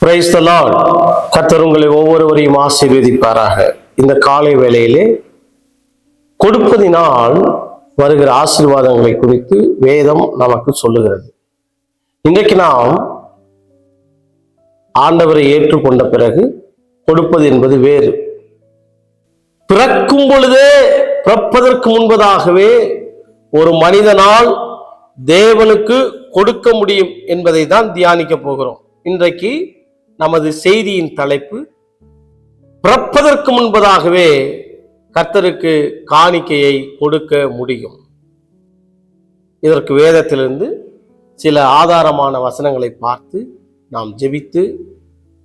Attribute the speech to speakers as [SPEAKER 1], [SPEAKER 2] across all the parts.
[SPEAKER 1] Praise the Lord. கர்த்தர் உங்களை ஒவ்வொருவரையும் ஆசீர்வதிப்பாராக. இந்த காலை வேளையிலே கொடுப்பதினால் வருகிற ஆசீர்வாதங்களை குறித்து வேதம் நமக்கு சொல்லுகிறது. இன்றைக்கு நாம் ஆண்டவரை ஏற்றுக்கொண்ட பிறகு கொடுப்பது என்பது வேறு. பிறப்பதற்கு முன்பதாகவே ஒரு மனிதனால் தேவனுக்கு கொடுக்க முடியும் என்பதை தான் தியானிக்க போகிறோம். இன்றைக்கு நமது செய்தியின் தலைப்பு, பிறப்பதற்கு முன்பதாகவே கர்த்தருக்கு காணிக்கையை கொடுக்க முடியும். இதற்கு வேதத்திலிருந்து சில ஆதாரமான வசனங்களை பார்த்து நாம் ஜெபித்து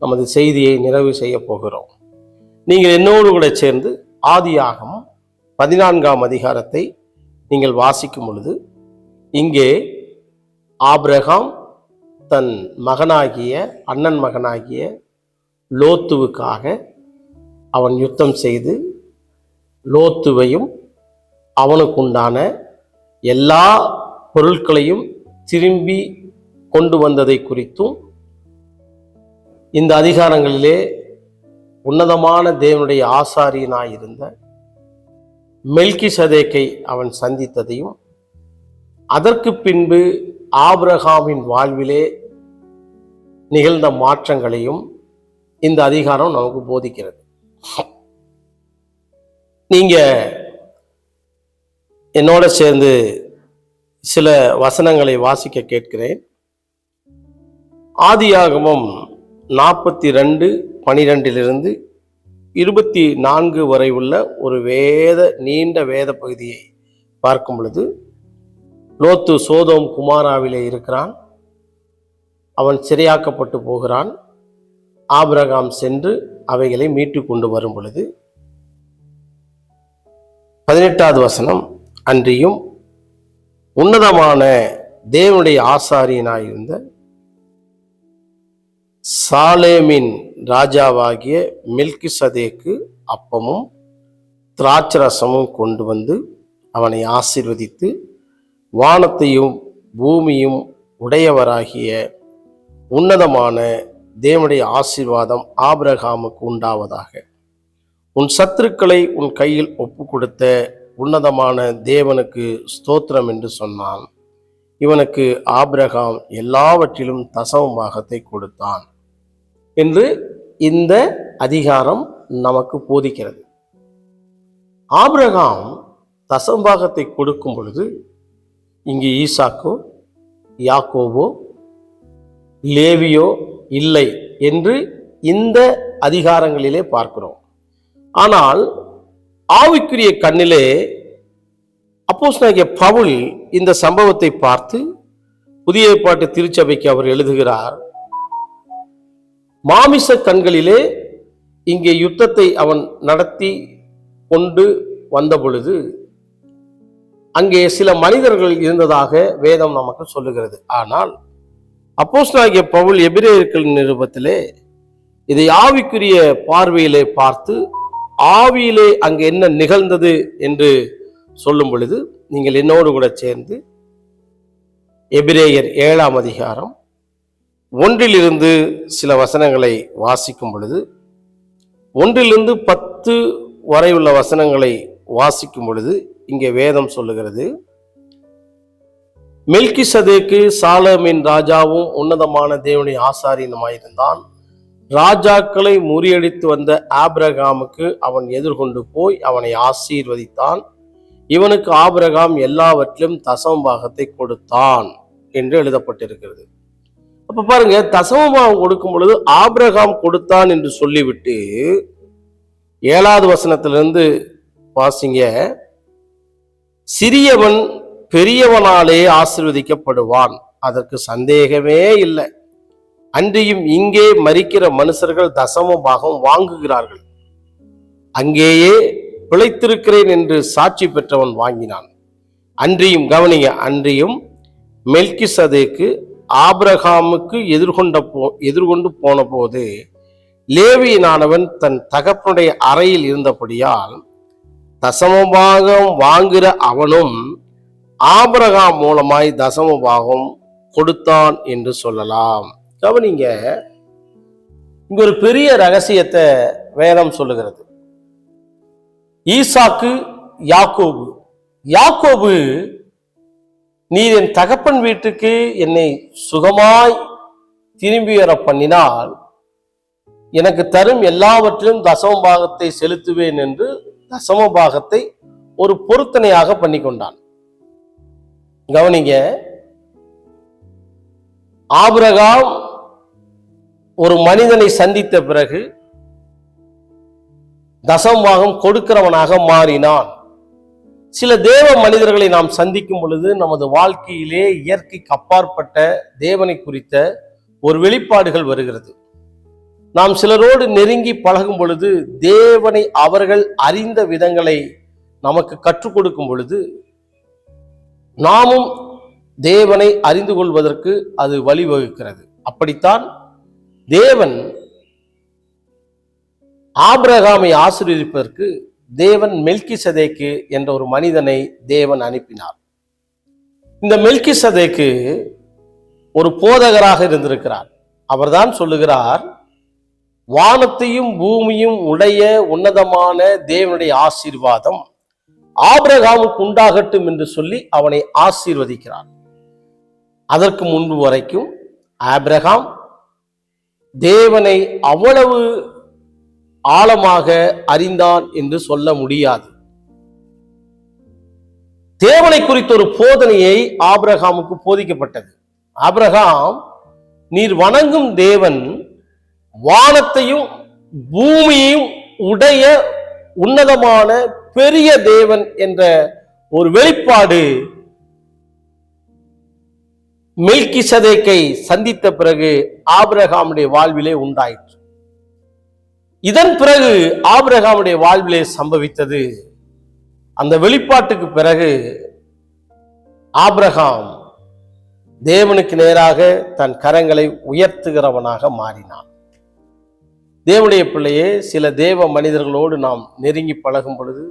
[SPEAKER 1] நமது செய்தியை நிறைவு செய்ய போகிறோம். நீங்கள் என்னோடு கூட சேர்ந்து ஆதியாகமம் 14ஆம் அதிகாரத்தை நீங்கள் வாசிக்கும் பொழுது, இங்கே ஆபிரகாம் தன் அண்ணன் மகனாகிய லோத்துவுக்காக அவன் யுத்தம் செய்து லோத்துவையும் அவனுக்குண்டான எல்லா பொருட்களையும் திரும்பி கொண்டு வந்ததை குறித்தும் இந்த அதிகாரங்களிலே உன்னதமான தேவனுடைய ஆசாரியனாயிருந்த மெல்கிசதேக்கை அவன் சந்தித்ததையும், அதற்கு பின்பு ஆபிரகாமின் வாழ்விலே நிகழ்ந்த மாற்றங்களையும் இந்த அதிகாரம் நமக்கு போதிக்கிறது. நீங்க என்னோட சேர்ந்து சில வசனங்களை வாசிக்க கேட்கிறேன். ஆதியாகமம் 42:12 24 வரை உள்ள ஒரு நீண்ட வேத பகுதியை பார்க்கும் பொழுது, லோத்து சோதோம் குமாராவிலே இருக்கிறான். அவன் சிறையாக்கப்பட்டு போகிறான். ஆபிரகாம் சென்று அவைகளை மீட்டு கொண்டு வரும் பொழுது 18வது வசனம், அன்றியும் உன்னதமான தேவனுடைய ஆசாரியனாயிருந்த சாலேமின் ராஜாவாகிய மெல்கிசதேக்கு அப்பமும் திராட்சரசமும் கொண்டு வந்து அவனை ஆசீர்வதித்து, வானத்தையும் பூமியும் உடையவராகிய உன்னதமான தேவனுடைய ஆசீர்வாதம் ஆபிரகாமுக்கு உண்டாவதாக. உன் சத்துருக்களை உன் கையில் ஒப்பு கொடுத்த உன்னதமான தேவனுக்கு ஸ்தோத்திரம் என்று சொன்னான். இவனுக்கு ஆபிரகாம் எல்லாவற்றிலும் தசமபாகத்தை கொடுத்தான் என்று இந்த அதிகாரம் நமக்கு போதிக்கிறது. ஆபிரகாம் தசமபாகத்தை கொடுக்கும் பொழுது இங்கு ஈசாக்கோ யாக்கோவோ லேவியோ இல்லை என்று இந்த அதிகாரங்களிலே பார்க்கிறோம். ஆனால் ஆவிக்குரிய கண்ணிலே அப்போஸ்தலனாகிய பவுல் இந்த சம்பவத்தை பார்த்து புதிய ஏற்பாட்டு திருச்சபைக்கு அவர் எழுதுகிறார். மாமிச கண்களிலே இங்கே யுத்தத்தை அவன் நடத்தி கொண்டு வந்த பொழுது அங்கே சில மனிதர்கள் இருந்ததாக வேதம் நமக்கு சொல்லுகிறது. ஆனால் அப்போஸ்தலனாகிய பவுல் எபிரேயர்களின் நிருபத்திலே இதை ஆவிக்குரிய பார்வையிலே பார்த்து ஆவியிலே அங்கு என்ன நிகழ்ந்தது என்று சொல்லும் பொழுது, நீங்கள் என்னோடு கூட சேர்ந்து எபிரேயர் 7ஆம் அதிகாரம் 1 சில வசனங்களை வாசிக்கும் பொழுது, 1 10 வரை உள்ள வசனங்களை வாசிக்கும் பொழுது இங்கே வேதம் சொல்லுகிறது, மெல்கிசதேக்கு சாலேமின் ராஜாவும் உன்னதமான தேவனுடைய ஆசாரியனுமாயிருந்தான். ராஜாக்களை முறியடித்து வந்த ஆபிரகாமுக்கு அவன் எதிர்கொண்டு போய் அவனை ஆசீர்வதித்தான். இவனுக்கு ஆபிரகாம் எல்லாவற்றிலும் தசமபாகத்தை கொடுத்தான் என்று எழுதப்பட்டிருக்கிறது. அப்ப பாருங்க, தசமபாகம் கொடுக்கும் பொழுது ஆபிரகாம் கொடுத்தான் என்று சொல்லிவிட்டு 7வது வசனத்திலிருந்து வாசிங்க, சிறியவன் பெரியவனாலே ஆசீர்வதிக்கப்படுவான், அதற்கு சந்தேகமே இல்லை. அன்றியும் இங்கே மரிக்கிற மனுஷர்கள் தசமபாகம் வாங்குகிறார்கள். அங்கேயே பிழைத்திருக்கிறேன் என்று சாட்சி பெற்றவன் வாங்கினான். அன்றியும் மெல்கிசதேக்கு ஆபிரகாமுக்கு எதிர்கொண்டு போன போது லேவியனானவன் தன் தகப்பனுடைய அறையில் இருந்தபடியால் தசமபாகம் வாங்குகிற அவனும் ஆபிரகாம் மூலமாய் தசமபாகம் கொடுத்தான் என்று சொல்லலாம். கவனிங்க, இங்க ஒரு பெரிய ரகசியத்தை வேதம் சொல்லுகிறது. ஈசாக்கு, யாக்கோபு. யாக்கோபு, நீர் என் தகப்பன் வீட்டுக்கு என்னை சுகமாய் திரும்பி வர பண்ணினால் எனக்கு தரும் எல்லாவற்றிலும் தசம பாகத்தை செலுத்துவேன் என்று தசம பாகத்தை ஒரு பொருத்தனையாக பண்ணி கொண்டான். கவனிங்க, ஆபிரகாம் ஒரு மனிதனை சந்தித்த பிறகு தசம பாகம் கொடுக்கிறவனாக மாறினான். சில தேவ மனிதர்களை நாம் சந்திக்கும் பொழுது நமது வாழ்க்கையிலே இயற்கைக்கு அப்பாற்பட்ட தேவனை குறித்த ஒரு வெளிப்பாடுகள் வருகிறது. நாம் சிலரோடு நெருங்கி பழகும் பொழுது தேவனை அவர்கள் அறிந்த விதங்களை நமக்கு கற்றுக் கொடுக்கும் பொழுது நாமும் தேவனை அறிந்து கொள்வதற்கு அது வழிவகுக்கிறது. அப்படித்தான் தேவன் ஆபிரகாமை ஆசீர்வதிப்பதற்கு தேவன் மெல்கிசதேக்கு என்ற ஒரு மனிதனை தேவன் அனுப்பினார். இந்த மெல்கிசதேக்கு ஒரு போதகராக இருந்திருக்கிறார். அவர்தான் சொல்லுகிறார், வானத்தையும் பூமியும் உடைய உன்னதமான தேவனுடைய ஆசீர்வாதம் ஆபிரகாமுக்கு உண்டாகட்டும் என்று சொல்லி அவனை ஆசீர்வதிக்கிறார். அதற்கு முன்பு வரைக்கும் ஆபிரகாம் தேவனை அவ்வளவு ஆழமாக அறிந்தான் என்று சொல்ல முடியாது. தேவனை குறித்த ஒரு போதனையை ஆபிரகாமுக்கு போதிக்கப்பட்டது. ஆபிரகாம், நீர் வணங்கும் தேவன் வானத்தையும் பூமியையும் உடைய உன்னதமான பெரிய தேவன் என்ற ஒரு வெளிப்பாடு மெல்கிசதேக்கை சந்தித்த பிறகு ஆபிரகாமுடைய வாழ்விலே உண்டாயிற்று. இதன் பிறகு ஆபிரகாமுடைய வாழ்விலே சம்பவித்தது, அந்த வெளிப்பாட்டுக்கு பிறகு ஆபிரகாம் தேவனுக்கு நேராக தன் கரங்களை உயர்த்துகிறவனாக மாறினான். தேவனுடைய பிள்ளையே, சில தேவ மனிதர்களோடு நாம் நெருங்கி பழகும் பொழுது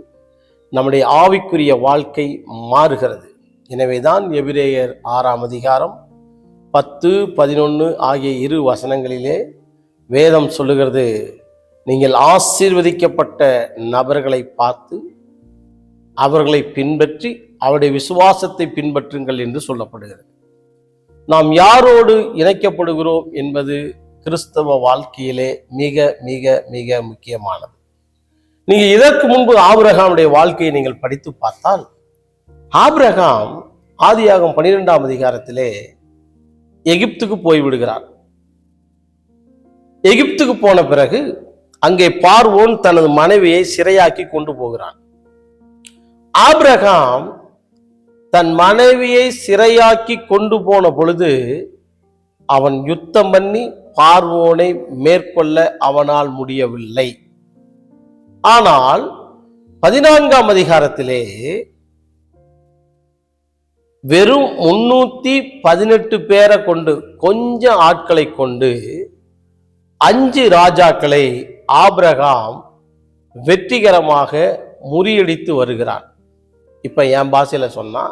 [SPEAKER 1] நம்முடைய ஆவிக்குரிய வாழ்க்கை மாறுகிறது. எனவேதான் எபிரேயர் 6ஆம் அதிகாரம் 10, 11 ஆகிய இரு வசனங்களிலே வேதம் சொல்லுகிறது, நீங்கள் ஆசீர்வதிக்கப்பட்ட நபர்களை பார்த்து அவர்களை பின்பற்றி அவருடைய விசுவாசத்தை பின்பற்றுங்கள் என்று சொல்லப்படுகிறது. நாம் யாரோடு இணைக்கப்படுகிறோம் என்பது கிறிஸ்தவ வாழ்க்கையிலே மிக மிக மிக முக்கியமானது. நீங்க இதற்கு முன்பு ஆபிரகாமுடைய வாழ்க்கையை நீங்கள் படித்து பார்த்தால், ஆபிரகாம் ஆதியாகமம் 12ஆம் அதிகாரத்திலே எகிப்துக்கு போய்விடுகிறார். எகிப்துக்கு போன பிறகு அங்கே பார்வோன் தனது மனைவியை சிறையாக்கி கொண்டு போகிறான். ஆபிரகாம் தன் மனைவியை சிறையாக்கி கொண்டு போன பொழுது அவன் யுத்தம் பண்ணி பார்வோனை மேற்கொள்ள அவனால் முடியவில்லை. ஆனால் 14ஆம் அதிகாரத்திலே வெறும் 318 பேரை கொண்டு, கொஞ்சம் ஆட்களை கொண்டு 5 ராஜாக்களை ஆபிரகாம் வெற்றிகரமாக முறியடித்து வருகிறான். இப்ப என் பாஷையில சொன்னா,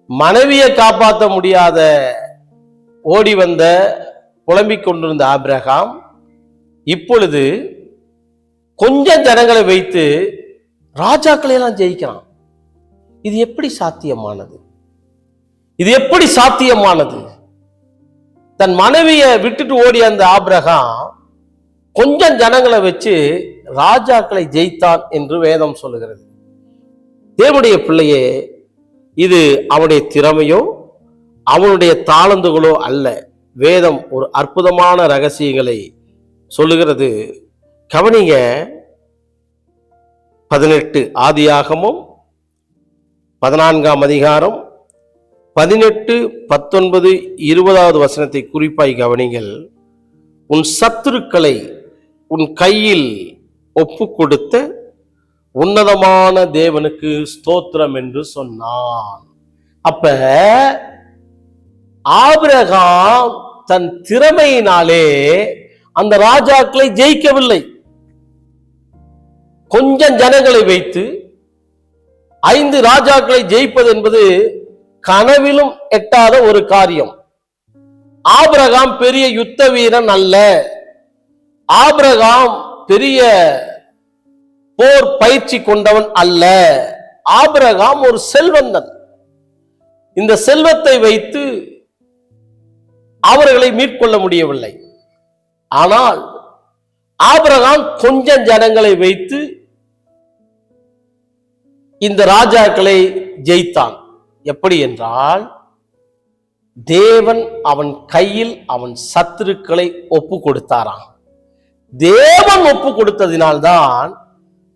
[SPEAKER 1] மனைவியை காப்பாற்ற முடியாத ஓடி வந்த புலம்பிக் கொண்டிருந்த ஆபிரகாம் இப்பொழுது கொஞ்சம் ஜனங்களை வைத்து ராஜாக்களை எல்லாம் ஜெயிக்கிறான். இது எப்படி சாத்தியமானது? இது எப்படி சாத்தியமானது? தன் மனைவியை விட்டுட்டு ஓடிய அந்த ஆபிரகாம் கொஞ்சம் ஜனங்களை வச்சு ராஜாக்களை ஜெயித்தான் என்று வேதம் சொல்லுகிறது. தேவனுடைய பிள்ளையே, இது அவனுடைய திறமையோ அவனுடைய தாளந்துகளோ அல்ல. வேதம் ஒரு அற்புதமான ரகசியங்களை சொல்லுகிறது. கவனிங்க, 18 ஆதியாகமம் 14ஆம் அதிகாரம் 18, 19, 20வது வசனத்தை குறிப்பாய் கவனிங்கள். உன் சத்துருக்களை உன் கையில் ஒப்பு கொடுத்த உன்னதமான தேவனுக்கு ஸ்தோத்திரம் என்று சொன்னான். அப்ப ஆபிரகாம் தன் திறமையினாலே அந்த ராஜாக்களை ஜெயிக்கவில்லை. கொஞ்சம் ஜனங்களை வைத்து 5 ராஜாக்களை ஜெயிப்பது என்பது கனவிலும் எட்டாத ஒரு காரியம். ஆபிரகாம் பெரிய யுத்த வீரன் அல்ல. ஆபிரகாம் பெரிய போர் பயிற்சி கொண்டவன் அல்ல. ஆபிரகாம் ஒரு செல்வந்தன். இந்த செல்வத்தை வைத்து அவர்களை மீட்கொள்ள முடியவில்லை. ஆனால் ஆபிரகாம் கொஞ்சம் ஜனங்களை வைத்து இந்த ராஜாக்களை ஜெயித்தான். எப்படி என்றால், தேவன் அவன் கையில் அவன் சத்துருக்களை ஒப்பு கொடுத்தாராம். தேவன் ஒப்பு கொடுத்ததினால்தான்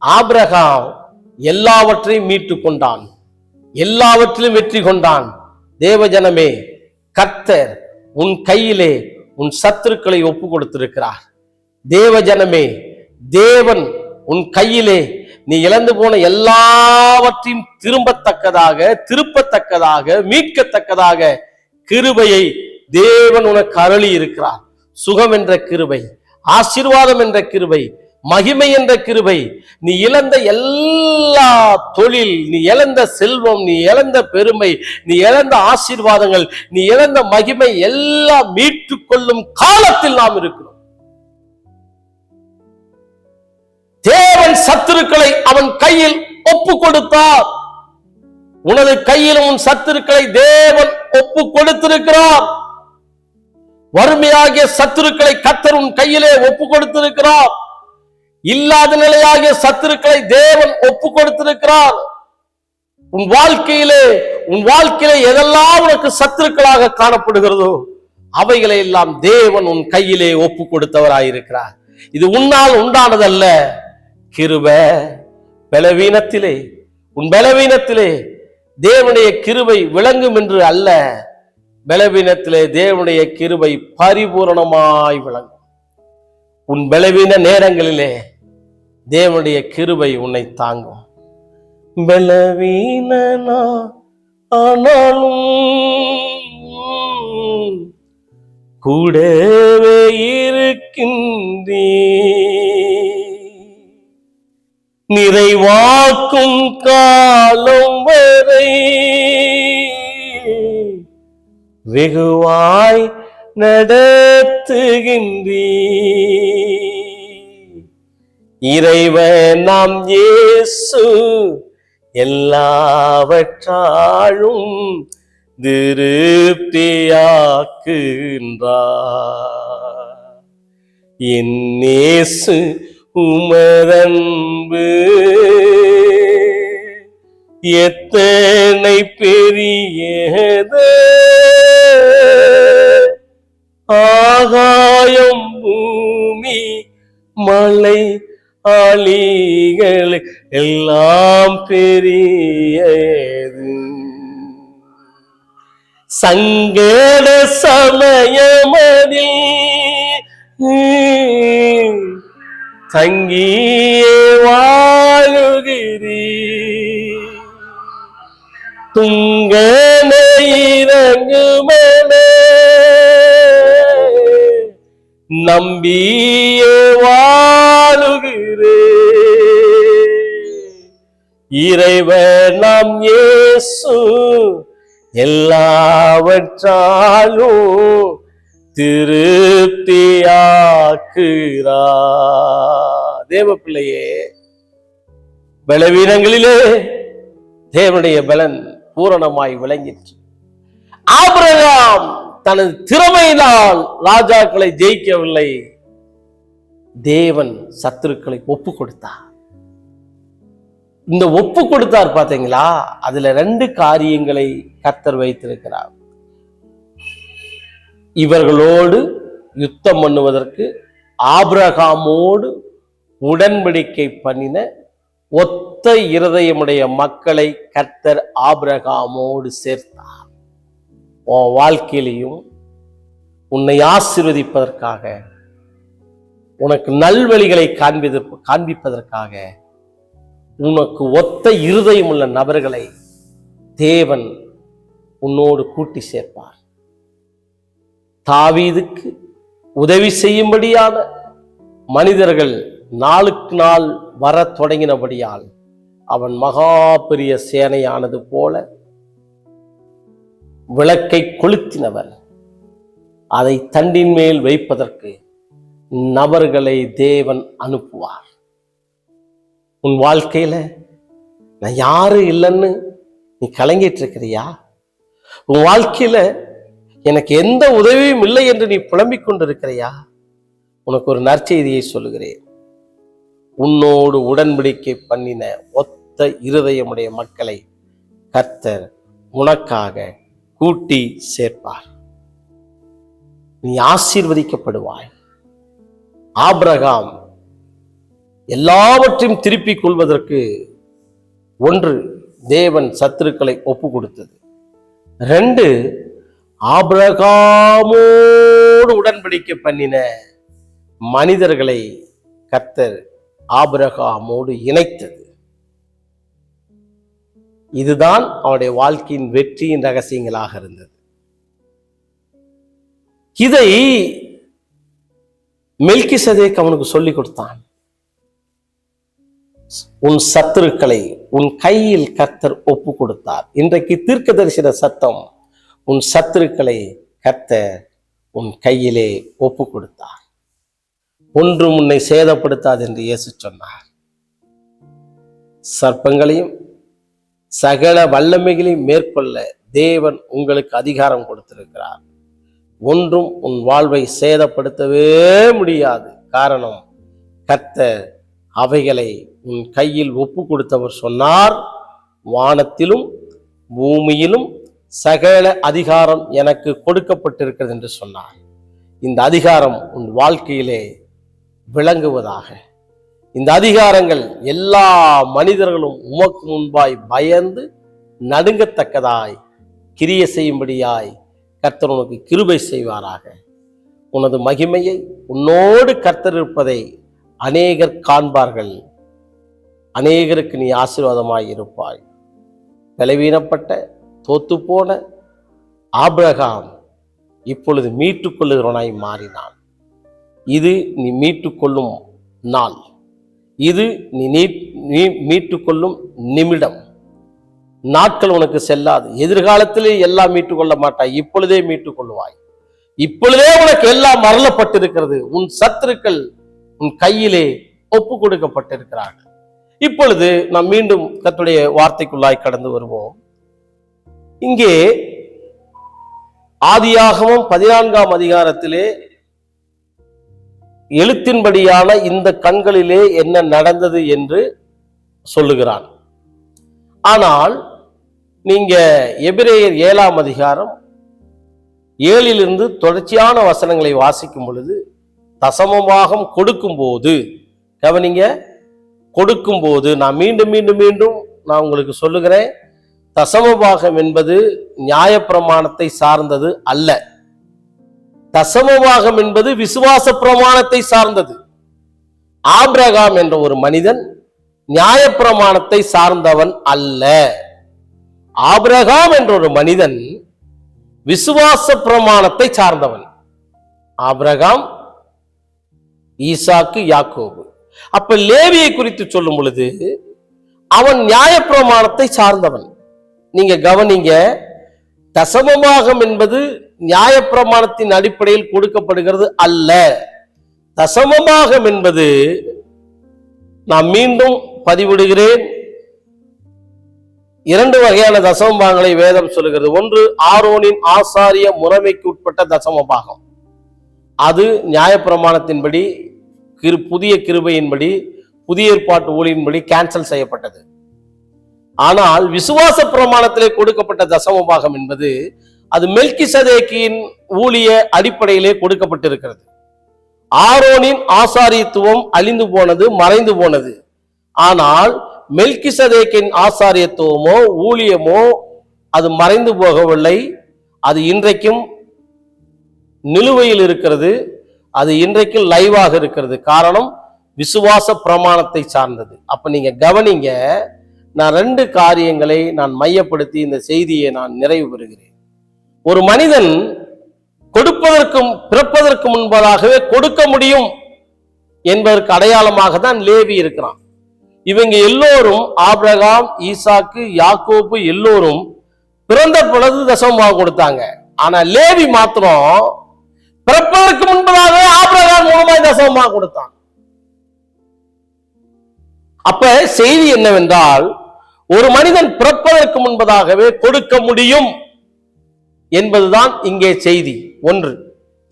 [SPEAKER 1] ஆபிரகாம் எல்லாவற்றையும் மீட்டு கொண்டான், எல்லாவற்றிலும் வெற்றி கொண்டான். தேவஜனமே, கர்த்தர் உன் கையிலே உன் சத்துருக்களை ஒப்பு கொடுத்திருக்கிறார். தேவஜனமே, தேவன் உன் கையிலே நீ இழந்து போன எல்லாவற்றையும் திருப்பத்தக்கதாக மீட்கத்தக்கதாக கிருபையை தேவன் உனக்கு அருளி இருக்கிறார். சுகம் என்ற கிருபை, ஆசீர்வாதம் என்ற கிருபை, மகிமை என்ற கிருபை. நீ இழந்த எல்லா தொழில், நீ இழந்த செல்வம், நீ இழந்த பெருமை, நீ இழந்த ஆசீர்வாதங்கள், நீ இழந்த மகிமை எல்லாம் மீட்டுக் கொள்ளும் காலத்தில் நாம் இருக்கிறோம். தேவன் சத்துருக்களை அவன் கையில் ஒப்பு கொடுத்தார். உனது கையில் உன் சத்துருக்களை தேவன் ஒப்பு கொடுத்திருக்கிறார். வறுமையாகிய சத்துருக்களை கர்த்தர் உன் கையிலே ஒப்பு கொடுத்திருக்கிறார். இல்லாத நிலையாகிய சத்துருக்களை தேவன் ஒப்பு கொடுத்திருக்கிறார். உன் வாழ்க்கையிலே எதெல்லாம் உனக்கு சத்துருக்களாக காணப்படுகிறதோ அவைகளை எல்லாம் தேவன் உன் கையிலே ஒப்பு கொடுத்தவராயிருக்கிறார். இது உன்னால் உண்டானதல்ல. கிருபை பலவீனத்திலே, உன் பலவீனத்திலே தேவனுடைய கிருபை விளங்கும் என்று அல்ல, பலவீனத்திலே தேவனுடைய கிருபை பரிபூரணமாய் விளங்கும். உன் பலவீன நேரங்களிலே தேவனுடைய கிருபை உன்னை தாங்கும். பலவீனனா ஆனாலும் கூடவே இருக்கின்றே, நிறைவாக்கும் காலம் வரை வெகுவாய் நடத்துகின்றே. இறைவன் நாம் இயேசு எல்லாவற்றாலும் திருப்தியாக்குகின்றார். என் இயேசு உமதன்பு எத்தனை பெரியது, ஆகாயம் பூமி மலை ஆளிகள் எல்லாம் பெரியது. சங்கட சமயமதில் தங்கியே வாழுகிறீ, துங்கன இறங்குமென நம்பியே வாழுகிறே. இறைவன் நாம் இயேசு எல்லாவற்றாலும் திருப்தியாக்குகிறார். தேவ பிள்ளையே, பலவீனங்களிலே தேவனுடைய பலன் பூரணமாய் விளங்கிற்று. ஆபிரகாம் தனது திறமையினால் ராஜாக்களை ஜெயிக்கவில்லை, தேவன் சத்துருக்களை ஒப்பு கொடுத்தார். இந்த ஒப்பு கொடுத்தார் பாத்தீங்களா, அதுல 2 காரியங்களை கர்த்தர் வைத்திருக்கிறார். இவர்களோடு யுத்தம் பண்ணுவதற்கு ஆபிரகாமோடு உடன்படிக்கை பண்ணின ஒத்த இருதயமுடைய மக்களை கர்த்தர் ஆபிரகாமோடு சேர்த்தார். உன் வாழ்க்கையிலையும் உன்னை ஆசீர்வதிப்பதற்காக, உனக்கு நல்வழிகளை காண்பிப்பதற்காக உனக்கு ஒத்த இருதயம் உள்ள நபர்களை தேவன் உன்னோடு கூட்டி சேர்ப்பார். தாவீதுக்கு உதவி செய்யும்படியான மனிதர்கள் நாளுக்கு நாள் வர தொடங்கினபடியால் அவன் மகா பெரிய சேனையானது போல விளக்கை கொளுத்தினவர் அதை தண்டின் மேல் வைப்பதற்கு நபர்களை தேவன் அனுப்புவார். உன் வாழ்க்கையில நான் யாரு இல்லைன்னு நீ கலங்கிட்டு இருக்கிறியா? உன் வாழ்க்கையில எனக்கு எந்த உதவியும் இல்லை என்று நீ புலம்பிக் கொண்டிருக்கிறியா? உனக்கு ஒரு நற்செய்தியை சொல்லுகிறேன். உன்னோடு உடன்படிக்கை பண்ணின ஒத்த இருதயமுடைய மக்களை கர்த்தர் உனக்காக கூட்டி சேர்ப்பார். நீ ஆசீர்வதிக்கப்படுவாய். ஆபிரகாம் எல்லாவற்றையும் திருப்பிக் கொள்வதற்கு ஒன்று, தேவன் சத்துருக்களை ஒப்பு கொடுத்தது. 2, ஆபிரகாமோடு உடன்படிக்கை பண்ணின மனிதர்களை கர்த்தர் ஆபிரகாமோடு இணைத்தது. இதுதான் அவனுடைய வாழ்க்கையின் வெற்றியின் ரகசியங்களாக இருந்தது. இதை மெல்கிசதேக் அவனுக்கு சொல்லிக் கொடுத்தான். உன் சத்துருக்களை உன் கையில் கர்த்தர் ஒப்பு கொடுத்தார். இன்றைக்கு தீர்க்கதரிசன சத்தம், உன் சத்துருக்களை கர்த்தர் உன் கையிலே ஒப்பு கொடுத்தார். ஒன்றும் உன்னை சேதப்படுத்தாது என்று இயேசு சொன்னார். சர்ப்பங்களையும் சகல வல்லமைகளையும் மேற்கொள்ள தேவன் உங்களுக்கு அதிகாரம் கொடுத்திருக்கிறார். ஒன்றும் உன் வாழ்வை சேதப்படுத்தவே முடியாது. காரணம், கர்த்தர் அவைகளை உன் கையில் ஒப்பு கொடுத்தவர் சொன்னார், வானத்திலும் பூமியிலும் சகல அதிகாரம் எனக்கு கொடுக்கப்பட்டிருக்கிறது என்று சொன்னார். இந்த அதிகாரம் உன் வாழ்க்கையிலே விளங்குவதாக. இந்த அதிகாரங்கள் எல்லா மனிதர்களும் உமக்கு முன்பாய் பயந்து நடுங்கத்தக்கதாய் கிரிய செய்யும்படியாய் கர்த்தர் உனக்கு கிருபை செய்வாராக. உனது மகிமையை, உன்னோடு கர்த்தர் இருப்பதை அநேகர் காண்பார்கள். அநேகருக்கு நீ ஆசீர்வாதமாய் இருப்பாய். பலவீனப்பட்ட தோத்து போன ஆபிரகாம் இப்பொழுது மீட்டுக் கொள்ளுகிறவனாய் மாறினான். இது நீ மீட்டுக்கொள்ளும் நாள். இது நீ மீட்டுக்கொள்ளும் நிமிடம். நாட்கள் உனக்கு செல்லாது. எதிர்காலத்திலே எல்லாம் மீட்டுக்கொள்ள மாட்டாய். இப்பொழுதே மீட்டுக் கொள்வாய். இப்பொழுதே உனக்கு எல்லாம் மறலப்பட்டிருக்கிறது. உன் சத்துருக்கள் உன் கையிலே ஒப்பு கொடுக்கப்பட்டிருக்கிறார்கள். இப்பொழுது நாம் மீண்டும் கர்த்தருடைய வார்த்தைக்குள்ளாய் கடந்து வருவோம். இங்கே ஆதியாகமம் 14ஆம் அதிகாரத்திலே எழுத்தின்படியான இந்த கண்களிலே என்ன நடந்தது என்று சொல்லுகிறான். ஆனால் நீங்க எபிரேயர் 7ஆம் அதிகாரம் 7 தொடர்ச்சியான வசனங்களை வாசிக்கும் பொழுது, தசமபாகம் கொடுக்கும்போது, கவனிங்க, கொடுக்கும்போது நான் மீண்டும் மீண்டும் மீண்டும் நான் உங்களுக்கு சொல்லுகிறேன், தசமபாகம் என்பது நியாயப்பிரமாணத்தை சார்ந்தது அல்ல. தசமபாகம் என்பது விசுவாச பிரமாணத்தை சார்ந்தது. ஆபிரகாம் என்ற ஒரு மனிதன் நியாயப்பிரமாணத்தை சார்ந்தவன் அல்ல. ஆபிரகாம் என்ற ஒரு மனிதன் விசுவாச பிரமாணத்தை சார்ந்தவன். ஆபிரகாம், ஈசாக்கு, யாக்கோபு. அப்ப லேவியை குறித்து சொல்லும் பொழுது அவன் நியாயப்பிரமாணத்தை சார்ந்தவன். நீங்க கவனிங்க, தசமபாகம் என்பது நியாயப்பிரமாணத்தின் அடிப்படையில் கொடுக்கப்படுகிறது அல்ல. தசமபாகம் என்பது, நான் மீண்டும் பதிவிடுகிறேன், 2 வகையான தசமபாகங்களை வேதம் சொல்லுகிறது. ஒன்று, ஆரோனின் ஆசாரிய முறைமைக்கு உட்பட்ட தசமபாகம். அது நியாயப்பிரமாணத்தின்படி, புதிய கிருபையின்படி, புதிய ஏற்பாட்டு ஊழியின்படி கேன்சல் செய்யப்பட்டது. ஆனால் விசுவாச பிரமாணத்திலே கொடுக்கப்பட்ட தசமபாகம் என்பது அது மெல்கிசதேக்கின் ஊழிய அடிப்படையிலே கொடுக்கப்பட்டிருக்கிறது. ஆரோனின் ஆசாரியத்துவம் அழிந்து போனது, மறைந்து போனது. ஆனால் மெல்கிசதேக்கின் ஆசாரியத்துவமோ ஊழியமோ அது மறைந்து போகவில்லை. அது இன்றைக்கும் நிலுவையில் இருக்கிறது. அது இன்றைக்கும் லைவாக இருக்கிறது. காரணம், விசுவாச பிரமாணத்தை சார்ந்தது. அப்ப நீங்க கவனிங்க, நான் 2 காரியங்களை நான் மையப்படுத்தி இந்த செய்தியை நான் நிறைவு பெறுகிறேன். ஒரு மனிதன் கொடுப்பதற்கும் பிறப்பதற்கு முன்பதாகவே கொடுக்க முடியும் என்பதற்கு அடையாளமாக தான் லேவி இருக்கிறான். இவங்க எல்லோரும், ஆபிரகாம், ஈசாக்கு, யாக்கோபு எல்லோரும் பிறந்த பொழுது தசமபாகம் கொடுத்தாங்க. ஆனா லேவி மாத்திரம் பிறப்பதற்கு முன்பதாகவே ஆபிரகாம் மூலமாய் தசமமாக கொடுத்தான். அப்ப செய்தி என்னவென்றால், ஒரு மனிதன் பிறப்பதற்கு முன்பதாகவே கொடுக்க முடியும் என்பதுதான் இங்கே செய்தி ஒன்று.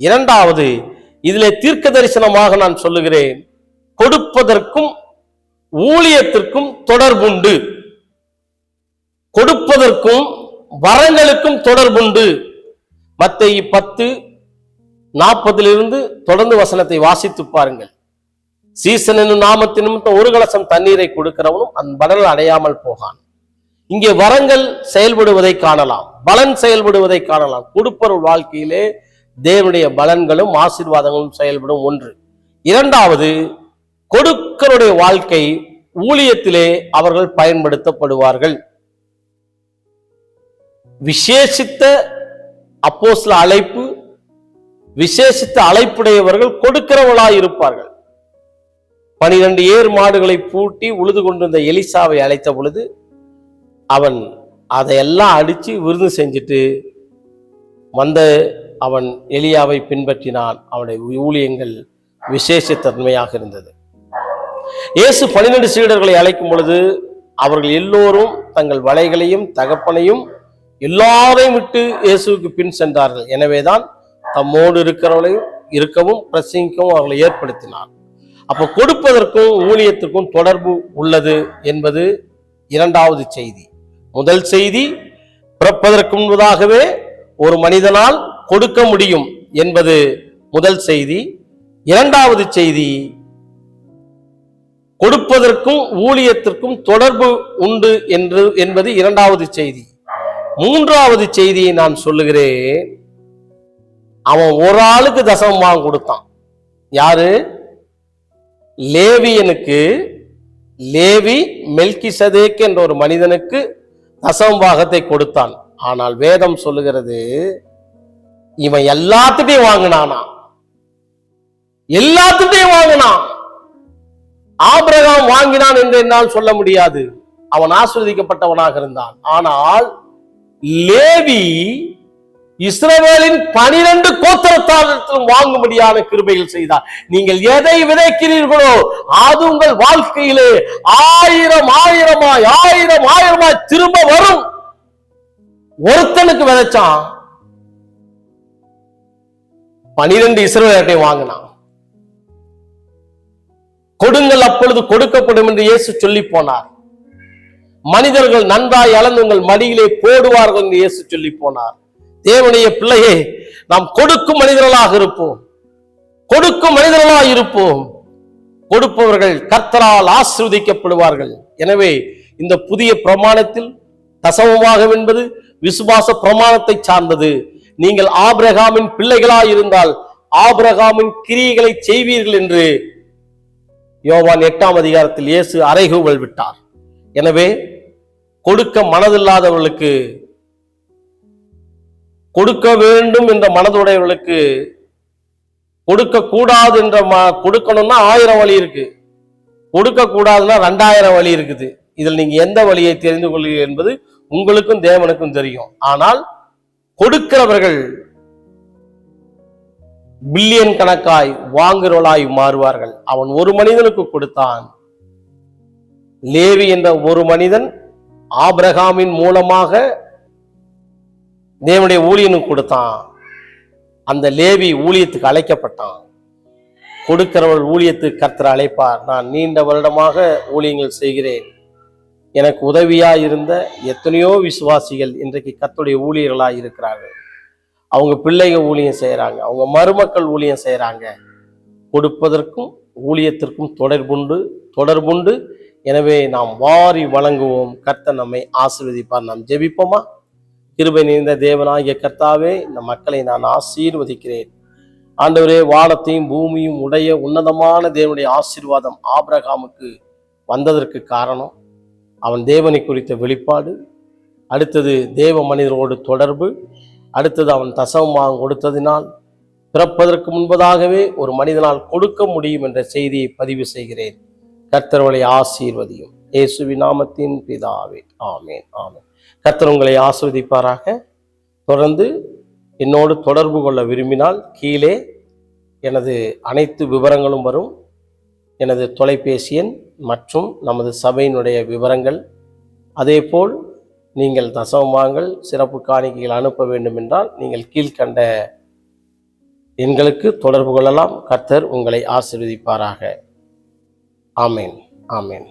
[SPEAKER 1] இரண்டாவது, இதிலே தீர்க்க தரிசனமாக நான் சொல்லுகிறேன், கொடுப்பதற்கும் ஊழியத்திற்கும் தொடர்புண்டு. கொடுப்பதற்கும் வரங்களுக்கும் தொடர்புண்டு. மத்தேயு 10:40 தொடர்ந்து வசனத்தை வாசித்து பாருங்கள். சீசன் என்னும் நாமத்தின் நிமித்தம் ஒரு கலசம் தண்ணீரை கொடுக்கிறவனும் அந்த பலன் அடையாமல் போகான். இங்கே வரங்கள் செயல்படுவதை காணலாம், பலன் செயல்படுவதை காணலாம். கொடுப்பவர் வாழ்க்கையிலே தேவனுடைய பலன்களும் ஆசீர்வாதங்களும் செயல்படும் ஒன்று. இரண்டாவது, கொடுக்கருடைய வாழ்க்கை ஊழியத்திலே அவர்கள் பயன்படுத்தப்படுவார்கள். விசேஷித்த அப்போஸ்தல அழைப்பு, விசேஷித்த அழைப்புடையவர்கள் கொடுக்கிறவர்களாய் இருப்பார்கள். 12 ஏர் மாடுகளை பூட்டி உழுது கொண்டிருந்த எலிசாவை அழைத்த பொழுது அவன் அதையெல்லாம் அடிச்சு விருந்து செஞ்சுட்டு வந்த அவன் எலியாவை பின்பற்றினான். அவனுடைய ஊழியங்கள் விசேஷத்தன்மையாக இருந்தது. இயேசு 12 சீடர்களை அழைக்கும் பொழுது அவர்கள் எல்லோரும் தங்கள் வலைகளையும் தகப்பனையும் எல்லாரையும் விட்டு இயேசுவுக்கு பின் சென்றார்கள். எனவேதான் தம்மோடு இருக்கிறவர்களையும் இருக்கவும் பிரசங்கிக்கவும் அவர்களை ஏற்படுத்தினார். அப்ப கொடுப்பதற்கும் ஊழியத்திற்கும் தொடர்பு உள்ளது என்பது இரண்டாவது செய்தி. முதல் செய்தி, பிறப்பதற்கு முன்பதாகவே ஒரு மனிதனால் கொடுக்க முடியும் என்பது முதல் செய்தி. இரண்டாவது செய்தி, கொடுப்பதற்கும் ஊழியத்திற்கும் தொடர்பு உண்டு என்பது இரண்டாவது செய்தி. மூன்றாவது செய்தியை நான் சொல்லுகிறேன். அவன் ஒரு ஆளுக்கு தசமமாக கொடுத்தான். யாரு? லேவியனுக்கு. லேவி மெல்கிசதேக் என்ற ஒரு மனிதனுக்கு தசமபாகத்தை கொடுத்தான். ஆனால் வேதம் சொல்லுகிறது, இவன் எல்லாத்துட்டையும் வாங்கினானா, எல்லாத்துட்டையும் வாங்கினான். ஆபிரகாம் வாங்கினான் என்று என்னால் சொல்ல முடியாது, அவன் ஆசீர்வதிக்கப்பட்டவனாக இருந்தான். ஆனால் லேவி இஸ்ரவேலின் 12 கோத்திரத்தாரிடத்திலும் வாங்கும்படியான கிருபைகள் செய்தார். நீங்கள் எதை விதைக்கிறீர்களோ அது உங்கள் வாழ்க்கையிலே ஆயிரமாய் திரும்ப வரும். ஒருத்தனுக்கு விதைச்சான், 12 இஸ்ரவேலை வாங்கினான். கொடுங்கள் அப்பொழுது கொடுக்கப்படும் என்று இயேசு சொல்லி போனார். மனிதர்கள் நன்றாய் அளந்து உங்கள் மடியிலே போடுவார்கள் என்று இயேசு சொல்லி போனார். தேவனுடைய பிள்ளையே, நாம் கொடுக்கும் மனிதர்களாக இருப்போம், கொடுக்கும் மனிதர்களாக இருப்போம். கொடுப்பவர்கள் கர்த்தரால் ஆசீர்வதிக்கப்படுவார்கள். எனவே இந்த புதிய பிரமாணத்தில் தசமபாகம் என்பது விசுவாச பிரமாணத்தை சார்ந்தது. நீங்கள் ஆபிரகாமின் பிள்ளைகளாய் இருந்தால் ஆபிரகாமின் கிரியைகளை செய்வீர்கள் என்று யோவான் 8ஆம் அதிகாரத்தில் இயேசு அறைகூவல் விட்டார். எனவே கொடுக்க மனதில்லாதவர்களுக்கு, கொடுக்க வேண்டும் என்ற மனதுடையவர்களுக்கு, கொடுக்க கூடாது என்ற கொடுக்கணும்னா 1000 வழி இருக்கு, கொடுக்க கூடாதுன்னா 2000 வழி இருக்குது. இதில் நீங்க எந்த வழியை தெரிந்து கொள்வீர்கள் என்பது உங்களுக்கும் தேவனுக்கும் தெரியும். ஆனால் கொடுக்கிறவர்கள் பில்லியன் கணக்காய் வாங்குறவளாய் மாறுவார்கள். அவன் ஒரு மனிதனுக்கு கொடுத்தான். லேவி என்ற ஒரு மனிதன் ஆபிரகாமின் மூலமாக தேவனுடைய ஊழியனுக்கு கொடுத்தான். அந்த லேவி ஊழியத்துக்கு அழைக்கப்பட்டான். கொடுக்கிறவள் ஊழியத்துக்கு கர்த்தர் அழைப்பார். நான் நீண்ட வருடமாக ஊழியங்கள் செய்கிறேன். எனக்கு உதவியா இருந்த எத்தனையோ விசுவாசிகள் இன்றைக்கு கர்த்தருடைய ஊழியர்களாக இருக்கிறார்கள். அவங்க பிள்ளைகள் ஊழியம் செய்யறாங்க, அவங்க மருமக்கள் ஊழியம் செய்யறாங்க. கொடுப்பதற்கும் ஊழியத்திற்கும் தொடர்புண்டு. எனவே நாம் வாரி வழங்குவோம். கர்த்தர் நம்மை ஆசீர்வதிப்பார். நாம் ஜெபிப்போமா? கிருபை நிறைந்த தேவனாகிய கர்த்தாவே, இந்த மக்களை நான் ஆசீர்வதிக்கிறேன். ஆண்டவரே, வானத்தையும் பூமியும் உடைய உன்னதமான தேவனுடைய ஆசீர்வாதம் ஆபிரகாமுக்கு வந்ததற்கு காரணம் அவன் தேவனை குறித்த வெளிப்பாடு, அடுத்தது தேவ மனிதரோடு தொடர்பு, அடுத்தது அவன் தசமமாக கொடுத்ததினால் பிறப்பதற்கு முன்பதாகவே ஒரு மனிதனால் கொடுக்க முடியும் என்ற செய்தியை பதிவு செய்கிறேன். கர்த்தர்களை ஆசீர்வதியும் இயேசுவின் நாமத்தின் பிதாவே, ஆமென், ஆமென். கர்த்தர் உங்களை ஆசீர்வதிப்பாராக. தொடர்ந்து என்னோடு தொடர்பு கொள்ள விரும்பினால் கீழே எனது அனைத்து விவரங்களும் வரும். எனது தொலைபேசி எண் மற்றும் நமது சபையினுடைய விவரங்கள், அதேபோல் நீங்கள் தசமபாகங்கள் சிறப்பு காணிக்கைகள் அனுப்ப வேண்டும் என்றால் நீங்கள் கீழ்கண்ட எண்களுக்கு தொடர்பு கொள்ளலாம். கர்த்தர் உங்களை ஆசீர்வதிப்பாராக. ஆமேன், ஆமேன்.